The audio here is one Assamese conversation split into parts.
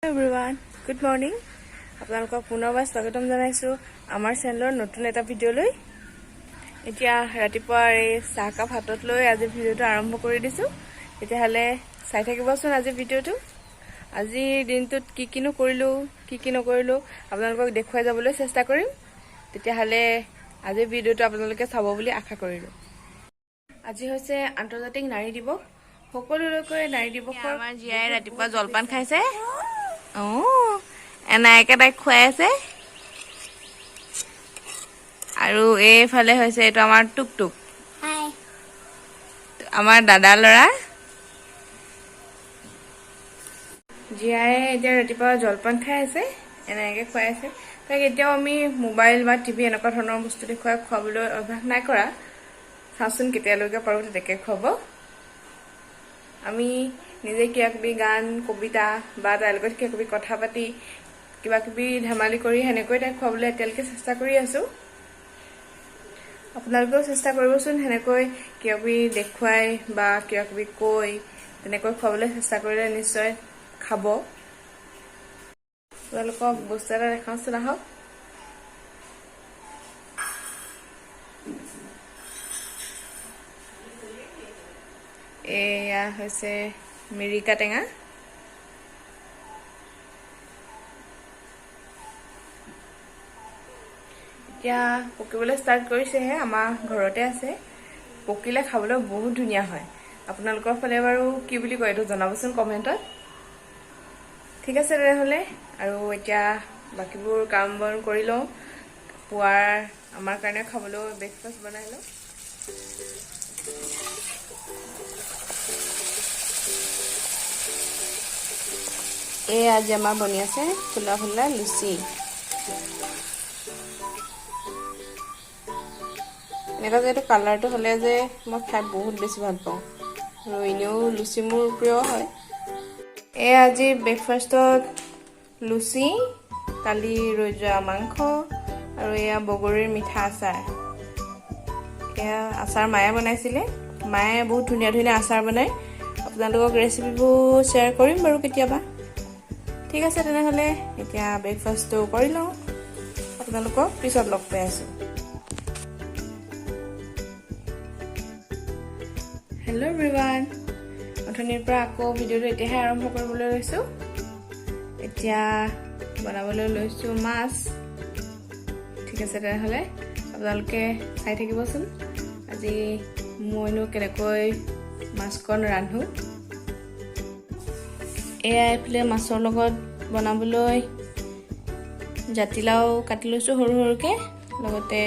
এভৰিৱান গুড মৰ্নিং আপোনালোকক পুনৰবাৰ স্বাগতম জনাইছোঁ আমাৰ চেনেলৰ নতুন এটা ভিডিঅ'লৈ। এতিয়া ৰাতিপুৱা এই চাহকাপ হাতত লৈ আজি ভিডিঅ'টো আৰম্ভ কৰি দিছোঁ। তেতিয়াহ'লে চাই থাকিবচোন আজি ভিডিঅ'টো। আজিৰ দিনটোত কি কিনো কৰিলোঁ কি কি নকৰিলোঁ আপোনালোকক দেখুৱাই যাবলৈ চেষ্টা কৰিম। তেতিয়াহ'লে আজিৰ ভিডিঅ'টো আপোনালোকে চাব বুলি আশা কৰিলোঁ। আজি হৈছে আন্তৰ্জাতিক নাৰী দিৱস। সকলোলৈকে নাৰী দিৱসৰ আমাৰ জীয়াই ৰাতিপুৱা জলপান খাইছে। এনাইকে তাইক খুৱাই আছে। আৰু এইফালে হৈছে এইটো আমাৰ টুকটুক, আমাৰ দাদা ল'ৰা। জীয়াই এতিয়া ৰাতিপুৱা জলপান খাই আছে, এনেকৈ খুৱাই আছে। তাইক এতিয়াও আমি মোবাইল বা টিভি এনেকুৱা ধৰণৰ বস্তু দেখুৱাই খুৱাবলৈ অভ্যাস নাই কৰা। চাওঁচোন কেতিয়ালৈকে পাৰোঁ তেনেকৈ খুৱাব। আমি নিজে কিবা কিবি গান কবিতা বা তাইৰ লগত কিবা কিবি কথা পাতি কিবা কিবি ধেমালি কৰি সেনেকৈ তাইক খুৱাবলৈ এতিয়ালৈকে চেষ্টা কৰি আছোঁ। আপোনালোকেও চেষ্টা কৰিবচোন, সেনেকৈ কিবা কিবি দেখুৱাই বা কিবা কিবি কৈ তেনেকৈ খুৱাবলৈ চেষ্টা কৰিলে নিশ্চয় খাব। আপোনালোকক বস্তু এটা দেখাওঁচোন, আহক। এয়া হৈছে মিৰিকা টেঙা। এতিয়া পকিবলৈ ষ্টাৰ্ট কৰিছেহে, আমাৰ ঘৰতে আছে। পকিলে খাবলৈ বহুত ধুনীয়া হয়। আপোনালোকৰ ফালে বাৰু কি বুলি কয় এইটো জনাবচোন কমেণ্টত। ঠিক আছে তেনেহ'লে, আৰু এতিয়া বাকীবোৰ কাম বন কৰি লওঁ। পুৱাৰ আমাৰ কাৰণে খাবলৈ ব্ৰেকফাষ্ট বনাই লওঁ। এই আজি আমাৰ বনি আছে ফুলা ফুলা লুচি। এনেকুৱা যে এইটো কালাৰটো হ'লে যে মই খাই বহুত বেছি ভাল পাওঁ, আৰু এনেও লুচি মোৰ প্ৰিয় হয়। এই আজি ব্ৰেকফাষ্টত লুচি, কালি ৰৈ যোৱা মাংস, আৰু এয়া বগৰীৰ মিঠা আচাৰ। এয়া আচাৰ মায়ে বনাইছিলে। মায়ে বহুত ধুনীয়া ধুনীয়া আচাৰ বনায়। আপোনালোকক ৰেচিপিবোৰ শ্বেয়াৰ কৰিম বাৰু কেতিয়াবা। ঠিক আছে তেনেহ'লে, এতিয়া ব্ৰেকফাষ্টটো কৰি লওঁ। আপোনালোকক পিছত লগ পাই আছোঁ। হেল্ল' এভৰিৱান, অথনিৰ পৰা আকৌ ভিডিঅ'টো এতিয়াহে আৰম্ভ কৰিবলৈ লৈছোঁ। এতিয়া বনাবলৈ লৈছোঁ মাছ। ঠিক আছে তেনেহ'লে, আপোনালোকে চাই থাকিবচোন আজি মইনো কেনেকৈ মাছকণ ৰান্ধোঁ। এয়া এইফালে মাছৰ লগত বনাবলৈ জাতিলাও কাটি লৈছোঁ সৰু সৰুকৈ, লগতে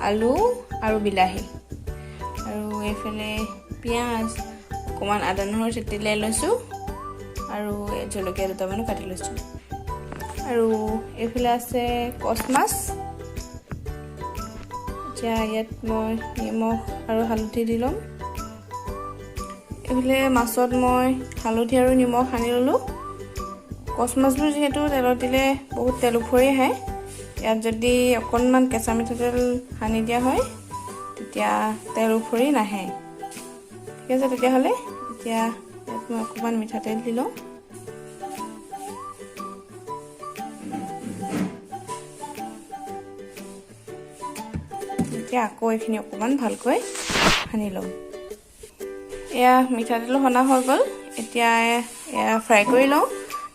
আলু আৰু বিলাহী, আৰু এইফালে পিঁয়াজ, অকণমান আদা নহৰু চেটিলাই লৈছোঁ, আৰু জলকীয়া দুটামানো কাটি লৈছোঁ। আৰু এইফালে আছে কচ মাছ। এতিয়া ইয়াত মই নিমখ আৰু হালধি দি ল'ম। এইফালে মাছত মই হালধি আৰু নিমখ সানি ল'লোঁ। কচ মাছবোৰ যিহেতু তেলত দিলে বহুত তেল উফৰি আহে, ইয়াত যদি অকণমান কেঁচা মিঠাতেল সানি দিয়া হয় তেতিয়া তেল উফৰি নাহে। ঠিক আছে তেতিয়াহ'লে, এতিয়া ইয়াত মই অকণমান মিঠাতেল দি লওঁ। এতিয়া আকৌ এইখিনি অকণমান ভালকৈ সানি ল'ম। এয়া মিঠাতেল সনা হৈ গ'ল। এতিয়া এয়া ফ্ৰাই কৰি লওঁ,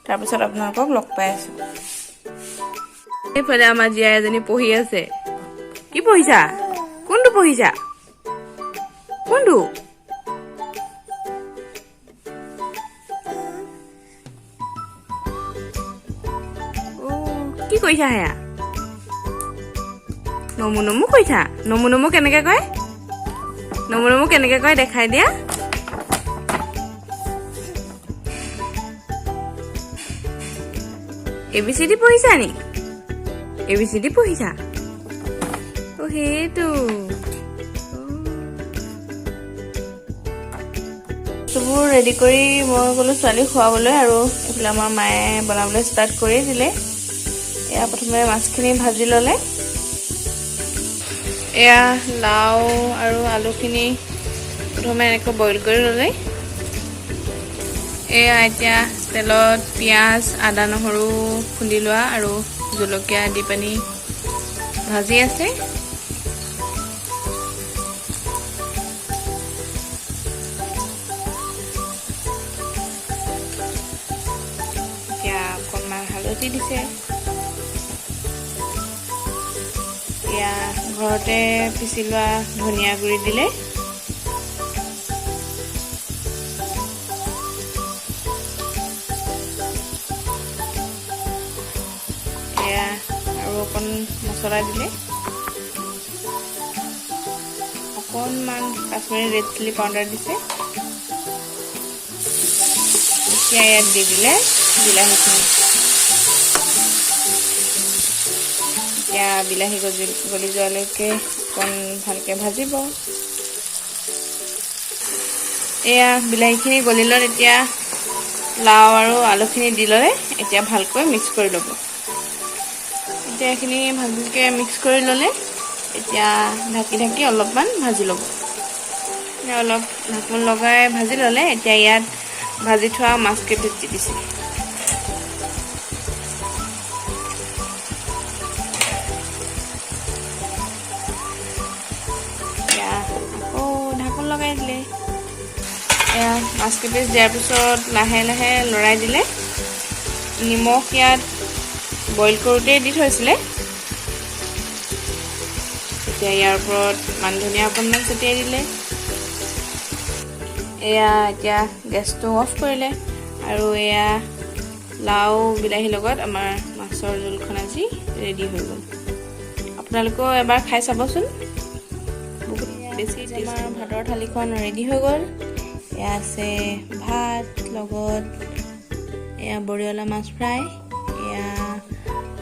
তাৰপিছত আপোনালোকক লগ পাই আছোঁ। এইফালে আমাৰ জীয়াই এজনী পঢ়ি আছে। কি পঢ়িছা? কোনটো পঢ়িছা? কোনটো? কি কৰিছা সেয়া? নমু নমু কৰিছা? নমু নমু কেনেকৈ কয়? নমু নমু কেনেকৈ কয় দেখাই দিয়া। ABCD পঢ়িছা নি? ABCD পঢ়িছা? অ' সেইটো বস্তুবোৰ ৰেডি কৰি মই গ'লোঁ ছোৱালীক খুৱাবলৈ, আৰু এইফালে আমাৰ মায়ে বনাবলৈ ষ্টাৰ্ট কৰি দিলে। এয়া প্ৰথমে মাছখিনি ভাজি ল'লে। এয়া লাও আৰু আলুখিনি প্ৰথমে এনেকৈ বইল কৰি ল'লে। এয়া এতিয়া তেলত পিঁয়াজ আদা নহৰু খুন্দি লোৱা আৰু জলকীয়া দি পানি ভাজি আছে। এতিয়া অকণমান হালধি দিছে। এতিয়া ঘৰতে পিচি লোৱা ধনিয়া গুড়ি দিলে। আৰু অকণ মছলা দিলে, অকণমান কাশ্মীৰী ৰেড চিলি পাউডাৰ দিছে। এতিয়া ইয়াত দি দিলে বিলাহীখিনি। এতিয়া বিলাহী গলি যোৱালৈকে অকণ ভালকৈ ভাজিব। এয়া বিলাহীখিনি গলি ল'লে এতিয়া লাও আৰু আলুখিনি দি ল'লে এতিয়া ভালকৈ মিক্স কৰি ল'ব। এতিয়া এইখিনি ভালকৈ মিক্স কৰি ল'লে এতিয়া ঢাকি অলপমান ভাজি ল'ব। অলপ ঢাকোন লগাই ভাজি ল'লে এতিয়া ইয়াত ভাজি থোৱা মাছকেইটা দি দিছে। এতিয়া আকৌ ঢাকোন লগাই দিলে। এয়া মাছকেইটা দিয়াৰ পিছত লাহে লাহে লৰাই দিলে। নিমখ ইয়াত বইল কৰোঁতেই দি থৈছিলে। এতিয়া ইয়াৰ ওপৰত মান ধনিয়া অকণমান ছটিয়াই দিলে। এয়া এতিয়া গেছটো অফ কৰিলে আৰু এয়া লাও বিলাহীৰ লগত আমাৰ মাছৰ জোলখন আজি ৰেডি হৈ গ'ল। আপোনালোকেও এবাৰ খাই চাবচোন, বহুত বেছি টেষ্টি। আমাৰ ভাতৰ থালিখন ৰেডি হৈ গ'ল। এয়া আছে ভাত লগত এয়া বৰিয়লা মাছ ফ্ৰাই, এয়া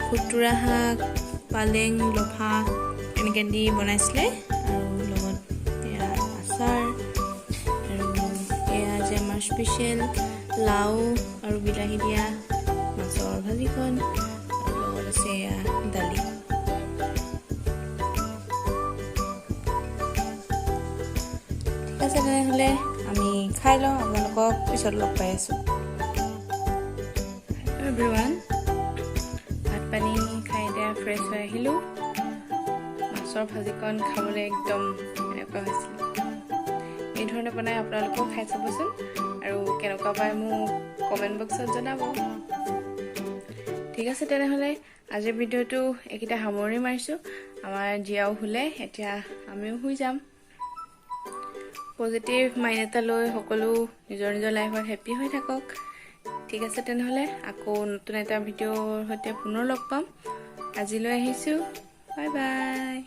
খুতুৰা শাক, পালেং, লফা এনেকৈ দি বনাইছিলে আৰু লগত এয়া আচাৰ আৰু এয়া যে আমাৰ স্পেচিয়েল লাও আৰু বিলাহী দিয়া মাছৰ ভাজিখন আৰু লগত আছে এয়া দালি। ঠিক আছে, তেনেহ'লে আমি খাই লওঁ, আপোনালোকক পিছত লগ পাই আছোঁ। এভৰিৱান, ভাত পানী খাই এতিয়া ফ্ৰেছ হৈ আহিলোঁ। মাছৰ ভাজিকণ খাবলৈ একদম এনেকুৱা হৈছিলে। এই ধৰণে বনাই আপোনালোকেও খাই চাবচোন আৰু কেনেকুৱা পায় মোক কমেণ্ট বক্সত জনাব। ঠিক আছে, তেনেহ'লে আজিৰ ভিডিঅ'টো এইকেইটা সামৰণি মাৰিছোঁ। আমাৰ জীয়াও শুলে, এতিয়া আমিও শুই যাম। পজিটিভ মাইণ্ড এটা লৈ সকলো নিজৰ নিজৰ লাইফত হেপ্পী হৈ থাকক। ঠিক আছে, তেনেহ'লে আকৌ নতুন এটা ভিডিঅ'ৰ সৈতে পুনৰ লগ পাম। আজিলৈ আহিছোঁ, বাই বাই।